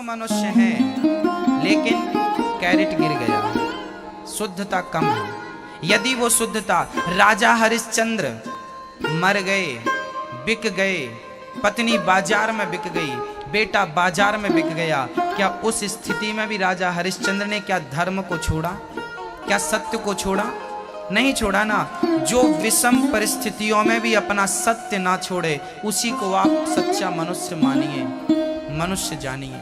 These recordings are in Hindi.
मनुष्य हैं, लेकिन कैरेट गिर गया, शुद्धता कम है। यदि वो शुद्धता, राजा हरिश्चंद्र मर गए, बिक गए, पत्नी बाजार में बिक गई, बेटा बाजार में बिक गया, क्या उस स्थिति में भी राजा हरिश्चंद्र ने क्या धर्म को छोड़ा? क्या सत्य को छोड़ा? नहीं छोड़ा ना। जो विषम परिस्थितियों में भी अपना सत्य ना छोड़े, उसी को आप सच्चा मनुष्य मानिए, मनुष्य जानिए।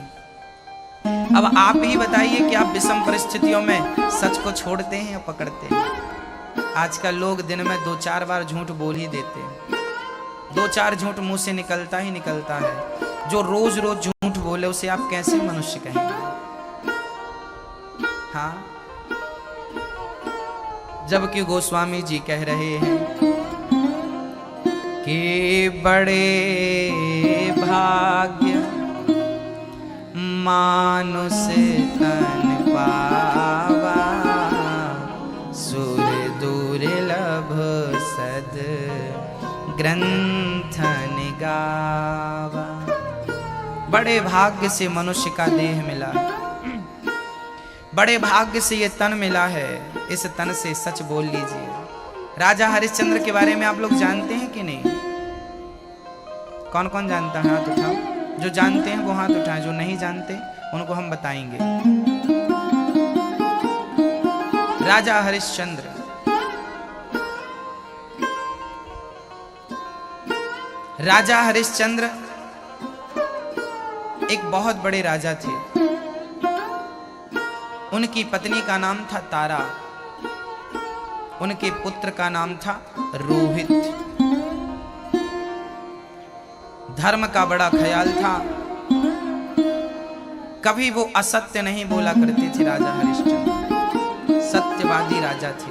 अब आप ही बताइए कि आप विषम परिस्थितियों में सच को छोड़ते हैं या पकड़ते हैं? आजकल लोग दिन में 2-4 बार झूठ बोल ही देते हैं। 2-4 झूठ मुंह से निकलता ही निकलता है। जो रोज रोज झूठ बोले उसे आप कैसे मनुष्य कहेंगे? हाँ, जबकि गोस्वामी जी कह रहे हैं कि बड़े भाग्य मानुष तन पावा, सुर दुर्लभ सद ग्रंथन गावा। बड़े भाग्य से मनुष्य का देह मिला है, बड़े भाग्य से ये तन मिला है। इस तन से सच बोल लीजिए। राजा हरिश्चंद्र के बारे में आप लोग जानते हैं कि नहीं? कौन कौन जानता है? हाथ उठाओ। जो जानते हैं वो हाथ उठाएं, जो नहीं जानते उनको हम बताएंगे। राजा हरिश्चंद्र राजा हरिश्चंद्र एक बहुत बड़े राजा थे। उनकी पत्नी का नाम था तारा, उनके पुत्र का नाम था रोहित। धर्म का बड़ा ख्याल था, कभी वो असत्य नहीं बोला करते थे। राजा हरिश्चंद्र सत्यवादी राजा थे,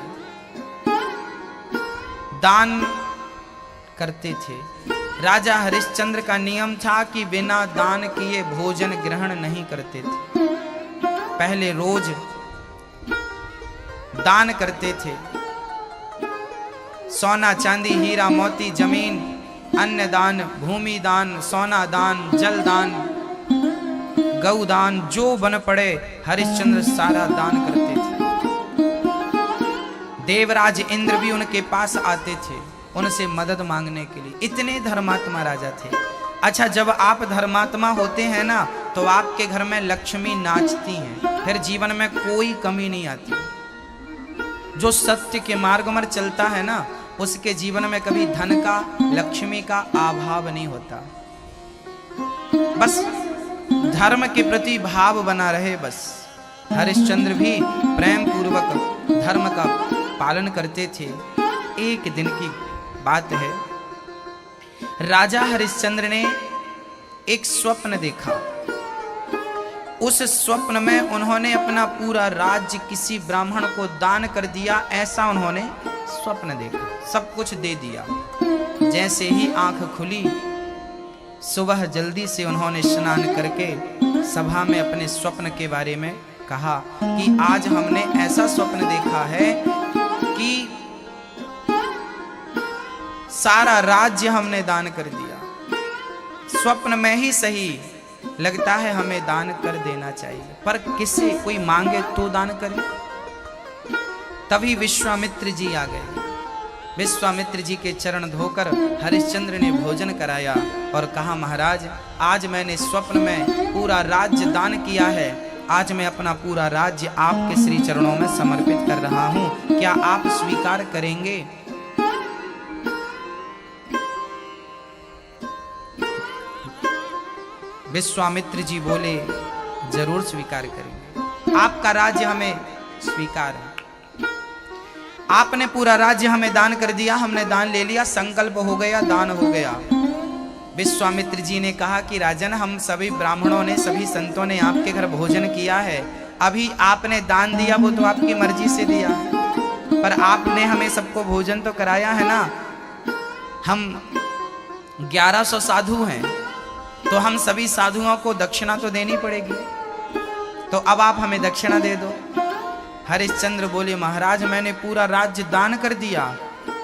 दान करते थे। राजा हरिश्चंद्र का नियम था कि बिना दान किए भोजन ग्रहण नहीं करते थे। पहले रोज दान करते थे। सोना चांदी हीरा मोती जमीन, अन्न दान, भूमि दान, सोना दान, जल दान, गौ दान, जो बन पड़े हरिश्चंद्र सारा दान करते थे। देवराज इंद्र भी उनके पास आते थे उनसे मदद मांगने के लिए। इतने धर्मात्मा राजा थे। अच्छा, जब आप धर्मात्मा होते हैं ना, तो आपके घर में लक्ष्मी नाचती हैं, फिर जीवन में कोई कमी नहीं आती। जो सत्य के मार्ग में चलता है ना, उसके जीवन में कभी धन का, लक्ष्मी का अभाव नहीं होता। बस धर्म के प्रति भाव बना रहे बस। हरिश्चंद्र भी प्रेम पूर्वक धर्म का पालन करते थे। एक दिन की बात है, राजा हरिश्चंद्र ने एक स्वप्न देखा। उस स्वप्न में उन्होंने अपना पूरा राज्य किसी ब्राह्मण को दान कर दिया, ऐसा उन्होंने स्वप्न देखा। सब कुछ दे दिया। जैसे ही आंख खुली, सुबह जल्दी से उन्होंने स्नान करके सभा में अपने स्वप्न के बारे में कहा कि आज हमने ऐसा स्वप्न देखा है कि सारा राज्य हमने दान कर दिया। स्वप्न में ही सही, लगता है हमें दान कर देना चाहिए, पर किसे? कोई मांगे तो दान करे। तभी विश्वामित्र जी आ गए। विश्वामित्र जी के चरण धोकर हरिश्चंद्र ने भोजन कराया और कहा, महाराज, आज मैंने स्वप्न में पूरा राज्य दान किया है। आज मैं अपना पूरा राज्य आपके श्री चरणों में समर्पित कर रहा हूं, क्या आप स्वीकार करेंगे? विश्वामित्र जी बोले, जरूर स्वीकार करेंगे। आपका राज्य हमें स्वीकार है। आपने पूरा राज्य हमें दान कर दिया, हमने दान ले लिया, संकल्प हो गया, दान हो गया। विश्वामित्र जी ने कहा कि राजन, हम सभी ब्राह्मणों ने, सभी संतों ने आपके घर भोजन किया है। अभी आपने दान दिया वो तो आपकी मर्जी से दिया है, पर आपने हमें सबको भोजन तो कराया है ना। हम 1100 साधु हैं, तो हम सभी साधुओं को दक्षिणा तो देनी पड़ेगी, तो अब आप हमें दक्षिणा दे दो। हरिश्चंद्र बोले, महाराज, मैंने पूरा राज्य दान कर दिया,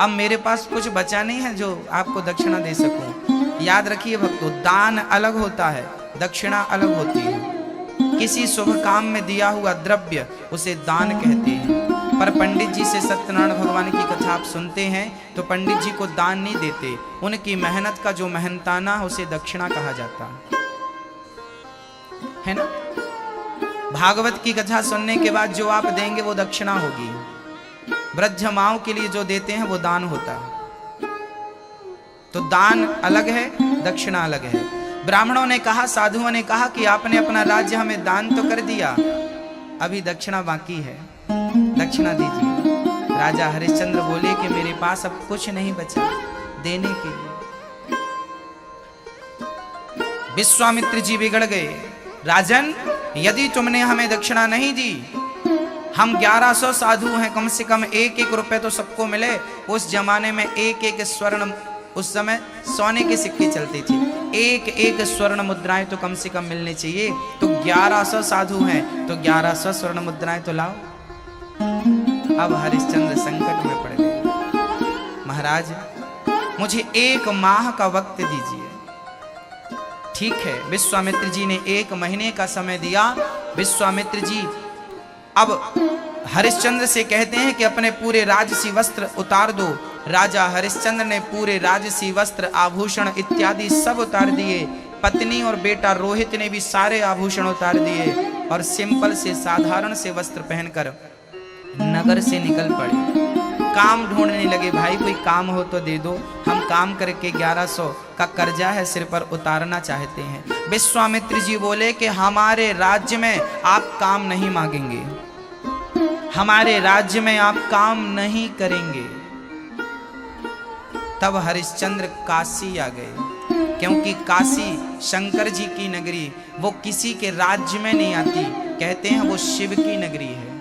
अब मेरे पास कुछ बचा नहीं है जो आपको दक्षिणा दे सकूं। याद रखिए भक्तों, दान अलग होता है, दक्षिणा अलग होती है। किसी शुभ काम में दिया हुआ द्रव्य उसे दान कहते हैं। पर पंडित जी से सत्यनारायण भगवान की कथा आप सुनते हैं तो पंडित जी को दान नहीं देते, उनकी मेहनत का जो मेहनताना है उसे दक्षिणा कहा जाता है ना। भागवत की कथा सुनने के बाद जो आप देंगे वो दक्षिणा होगी। वृद्ध माओं के लिए जो देते हैं वो दान होता है। तो दान अलग है, दक्षिणा अलग है। ब्राह्मणों ने कहा, साधुओं ने कहा कि आपने अपना राज्य हमें दान तो कर दिया, अभी दक्षिणा बाकी है, दक्षिणा दीजिए। राजा हरिश्चंद्र बोले कि मेरे पास अब कुछ नहीं बचा देने के लिए। विश्वामित्र जी बिगड़ गए। राजन, यदि तुमने हमें दक्षिणा नहीं दी, हम 1100 साधु हैं, कम से कम 1-1 रुपए तो सबको मिले। उस जमाने में 1-1 स्वर्ण, उस समय सोने के सिक्के चलते थे, 1-1 स्वर्ण मुद्राएं तो कम से कम मिलने चाहिए। तो 1100 साधु हैं तो 1100 स्वर्ण मुद्राएं तो लाओ। अब हरिश्चंद्र संकट में पड़ गए। महाराज, मुझे 1 माह का वक्त दीजिए। ठीक है, विश्वामित्र जी ने 1 महीने का समय दिया। विश्वामित्र जी अब हरिश्चंद्र से कहते हैं कि अपने पूरे राजसी वस्त्र उतार दो। राजा हरिश्चंद्र ने पूरे राजसी वस्त्र, आभूषण इत्यादि सब उतार दिए। पत्नी और बेटा रोहित ने भी सारे आभूषण उतार दिए और सिंपल से साधारण से वस्त्र पहनकर नगर से निकल पड़े। काम ढूंढने लगे, भाई कोई काम हो तो दे दो, हम काम करके 1100 का कर्जा है सिर पर उतारना चाहते हैं। विश्वामित्र जी बोले कि हमारे राज्य में आप काम नहीं मांगेंगे, हमारे राज्य में आप काम नहीं करेंगे। तब हरिश्चंद्र काशी आ गए, क्योंकि काशी शंकर जी की नगरी, वो किसी के राज्य में नहीं आती, कहते हैं वो शिव की नगरी है।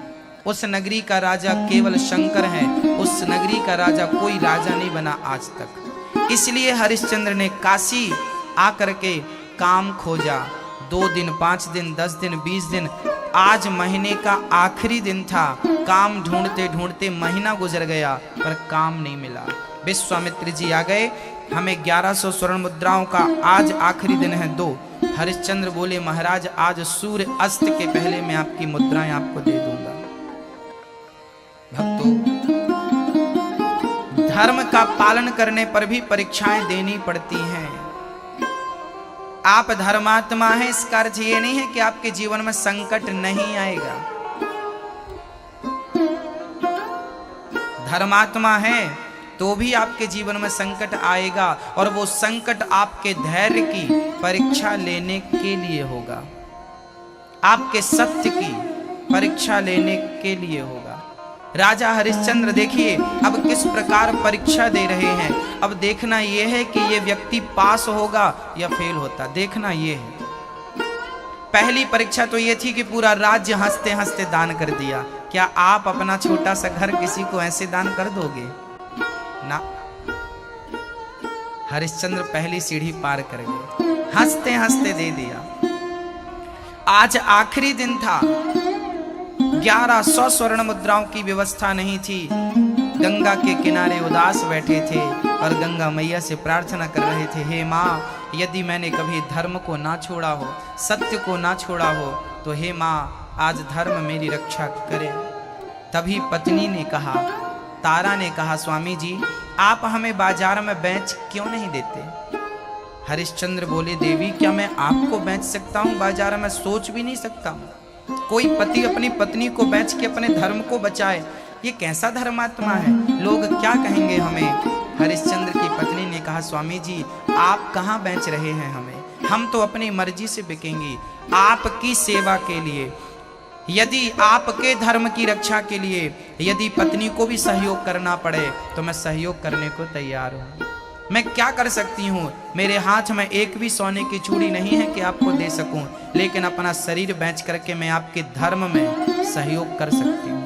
उस नगरी का राजा केवल शंकर है, उस नगरी का राजा कोई राजा नहीं बना आज तक। इसलिए हरिश्चंद्र ने काशी आकर के काम खोजा। 2 दिन, 5 दिन, 10 दिन, 20 दिन, आज महीने का आखिरी दिन था। काम ढूंढते ढूंढते महीना गुजर गया पर काम नहीं मिला। विश्वामित्र जी आ गए, हमें 1100 स्वर्ण मुद्राओं का आज आखिरी दिन है, दो। हरिश्चंद्र बोले, महाराज आज सूर्य अस्त के पहले मैं आपकी मुद्राएं आपको दे दूंगा। भक्तों, धर्म का पालन करने पर भी परीक्षाएं देनी पड़ती हैं। आप धर्मात्मा हैं, इसका अर्थ ये नहीं है कि आपके जीवन में संकट नहीं आएगा। धर्मात्मा है तो भी आपके जीवन में संकट आएगा, और वो संकट आपके धैर्य की परीक्षा लेने के लिए होगा, आपके सत्य की परीक्षा लेने के लिए होगा। राजा हरिश्चंद्र देखिए अब किस प्रकार परीक्षा दे रहे हैं। अब देखना यह है कि ये व्यक्ति पास होगा या फेल होता, देखना यह है। पहली परीक्षा तो ये थी कि पूरा राज्य हंसते हंसते दान कर दिया। क्या आप अपना छोटा सा घर किसी को ऐसे दान कर दोगे? ना। हरिश्चंद्र पहली सीढ़ी पार कर गए, हंसते हंसते दे दिया। आज आखिरी दिन था, 1100 स्वर्ण मुद्राओं की व्यवस्था नहीं थी। गंगा के किनारे उदास बैठे थे और गंगा मैया से प्रार्थना कर रहे थे, हे माँ, यदि मैंने कभी धर्म को ना छोड़ा हो, सत्य को ना छोड़ा हो, तो हे माँ आज धर्म मेरी रक्षा करे। तभी पत्नी ने कहा, तारा ने कहा, स्वामी जी आप हमें बाजार में बेच क्यों नहीं देते? हरिश्चंद्र बोले, देवी क्या मैं आपको बेच सकता हूँ बाजार में? सोच भी नहीं सकता हूँ। कोई पति अपनी पत्नी को बेच के अपने धर्म को बचाए, ये कैसा धर्मात्मा है? लोग क्या कहेंगे हमें? हरिश्चंद्र की पत्नी ने कहा, स्वामी जी आप कहाँ बेच रहे हैं हमें? हम तो अपनी मर्जी से बिकेंगे आपकी सेवा के लिए। यदि आपके धर्म की रक्षा के लिए यदि पत्नी को भी सहयोग करना पड़े तो मैं सहयोग करने को तैयार हूँ। मैं क्या कर सकती हूँ? मेरे हाथ में एक भी सोने की चूड़ी नहीं है कि आपको दे सकूं, लेकिन अपना शरीर बेच करके मैं आपके धर्म में सहयोग कर सकती हूँ।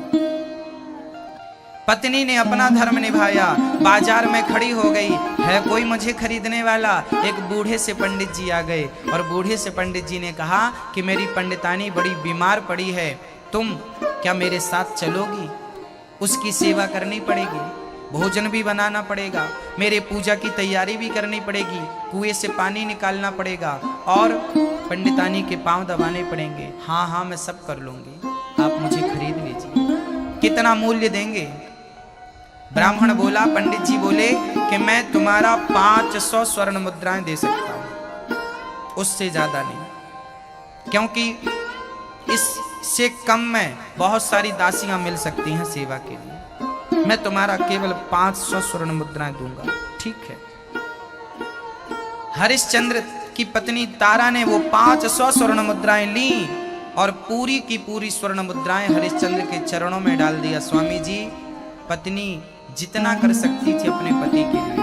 पत्नी ने अपना धर्म निभाया, बाजार में खड़ी हो गई, है कोई मुझे खरीदने वाला? एक बूढ़े से पंडित जी आ गए और बूढ़े से पंडित जी ने कहा कि मेरी पंडितानी बड़ी बीमार पड़ी है, तुम क्या मेरे साथ चलोगी? उसकी सेवा करनी पड़ेगी, भोजन भी बनाना पड़ेगा, मेरे पूजा की तैयारी भी करनी पड़ेगी, कुएं से पानी निकालना पड़ेगा और पंडितानी के पांव दबाने पड़ेंगे। हाँ हाँ मैं सब कर लूंगी, आप मुझे खरीद लीजिए। कितना मूल्य देंगे? ब्राह्मण बोला, पंडित जी बोले कि मैं तुम्हारा 500 स्वर्ण मुद्राएं दे सकता हूं, उससे ज्यादा नहीं, क्योंकि इससे कम में बहुत सारी दासियां मिल सकती हैं सेवा के लिए। मैं तुम्हारा केवल 500 स्वर्ण मुद्राएं दूंगा। ठीक है। हरिश्चंद्र की पत्नी तारा ने वो 500 स्वर्ण मुद्राएं ली और पूरी की पूरी स्वर्ण मुद्राएं हरिश्चंद्र के चरणों में डाल दिया। स्वामी जी, पत्नी जितना कर सकती थी अपने पति के लिए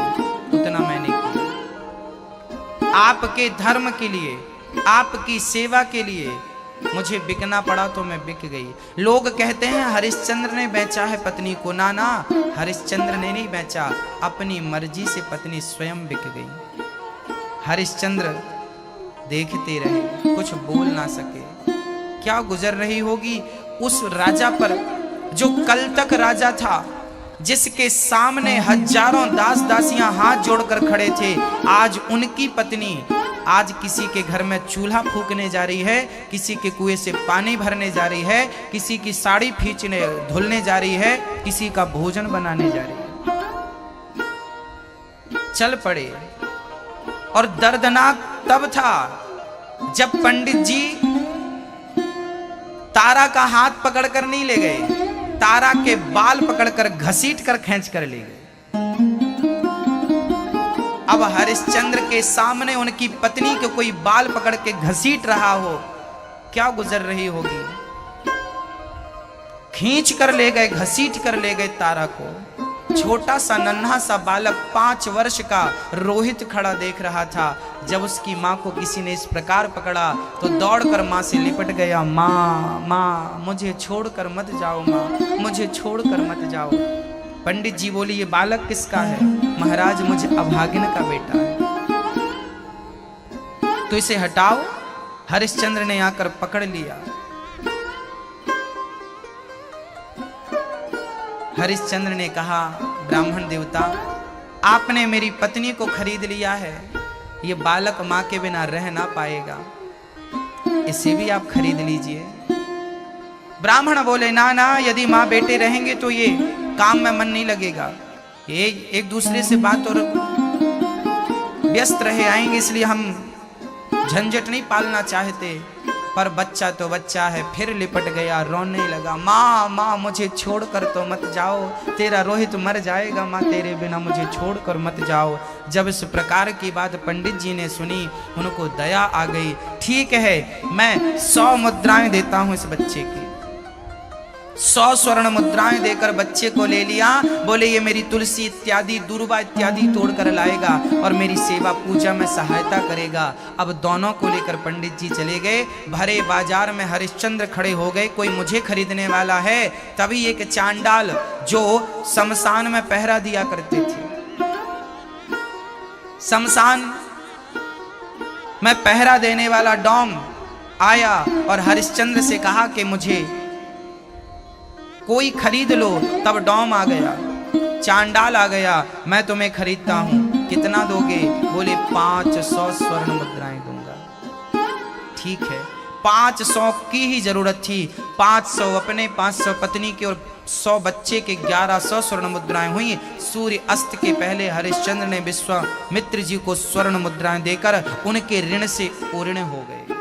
उतना मैंने किया। आपके धर्म के लिए, आपकी सेवा के लिए मुझे बिकना पड़ा तो मैं बिक गई। लोग कहते हैं हरिश्चंद्र ने बेचा है पत्नी को। ना ना, हरिश्चंद्र ने नहीं बेचा, अपनी मर्जी से पत्नी स्वयं बिक गई। हरिश्चंद्र देखते रहे, कुछ बोल ना सके। क्या गुजर रही होगी उस राजा पर जो कल तक राजा था, जिसके सामने हजारों दास दासियां हाथ जोड़कर खड़े थे। आज उनकी पत्नी आज किसी के घर में चूल्हा फूकने जा रही है, किसी के कुएं से पानी भरने जा रही है, किसी की साड़ी खींचने धुलने जा रही है, किसी का भोजन बनाने जा रही है। चल पड़े। और दर्दनाक तब था जब पंडित जी तारा का हाथ पकड़कर नहीं ले गए, तारा के बाल पकड़कर घसीट कर खींच कर ले गए। अब हरिश्चंद्र के सामने उनकी पत्नी के कोई बाल पकड़ के घसीट रहा हो, क्या गुजर रही होगी। खींच कर ले गए, घसीट कर ले गए तारा को। छोटा सा नन्हा सा बालक 5 वर्ष का रोहित खड़ा देख रहा था। जब उसकी माँ को किसी ने इस प्रकार पकड़ा तो दौड़कर माँ से लिपट गया। माँ माँ मुझे छोड़कर मत जाओ, माँ मुझे छोड़कर मत जाओ। पंडित जी बोली, ये बालक किसका है? महाराज, मुझे अभागिन का बेटा है, तो इसे हटाओ। हरिश्चंद्र ने आकर पकड़ लिया। हरिश्चंद्र ने कहा, ब्राह्मण देवता, आपने मेरी पत्नी को खरीद लिया है, ये बालक मां के बिना रह ना पाएगा, इसे भी आप खरीद लीजिए। ब्राह्मण बोले, ना ना, यदि मां बेटे रहेंगे तो ये काम में मन नहीं लगेगा, ये एक दूसरे से बात और व्यस्त रहे आएंगे, इसलिए हम झंझट नहीं पालना चाहते। पर बच्चा तो बच्चा है, फिर लिपट गया, रोने लगा। माँ माँ मुझे छोड़कर तो मत जाओ, तेरा रोहित मर जाएगा, माँ तेरे बिना मुझे छोड़कर मत जाओ। जब इस प्रकार की बात पंडित जी ने सुनी, उनको दया आ गई। ठीक है, मैं 100 मुद्राएं देता हूं इस बच्चे की। 100 स्वर्ण मुद्राएं देकर बच्चे को ले लिया। बोले, ये मेरी तुलसी इत्यादि दूर्वा इत्यादि तोड़कर लाएगा और मेरी सेवा पूजा में सहायता करेगा। अब दोनों को लेकर पंडित जी चले गए। भरे बाजार में हरिश्चंद्र खड़े हो गए, कोई मुझे खरीदने वाला है। तभी एक चांडाल जो शमशान में पहरा दिया करते थे, शमशान में पहरा देने वाला डॉम आया और हरिश्चंद्र से कहा कि मुझे कोई खरीद लो। तब डॉम आ गया, चांडाल आ गया, मैं तुम्हें खरीदता हूं, कितना दोगे? बोले, 500 स्वर्ण मुद्राएं दूंगा। ठीक है, 500 की ही जरूरत थी। 500 अपने, 500 पत्नी के और 100 बच्चे के 1100 स्वर्ण मुद्राएं हुई। सूर्य अस्त के पहले हरिश्चंद्र ने विश्वामित्र जी को स्वर्ण मुद्राएं देकर उनके ऋण से पूर्ण हो गए।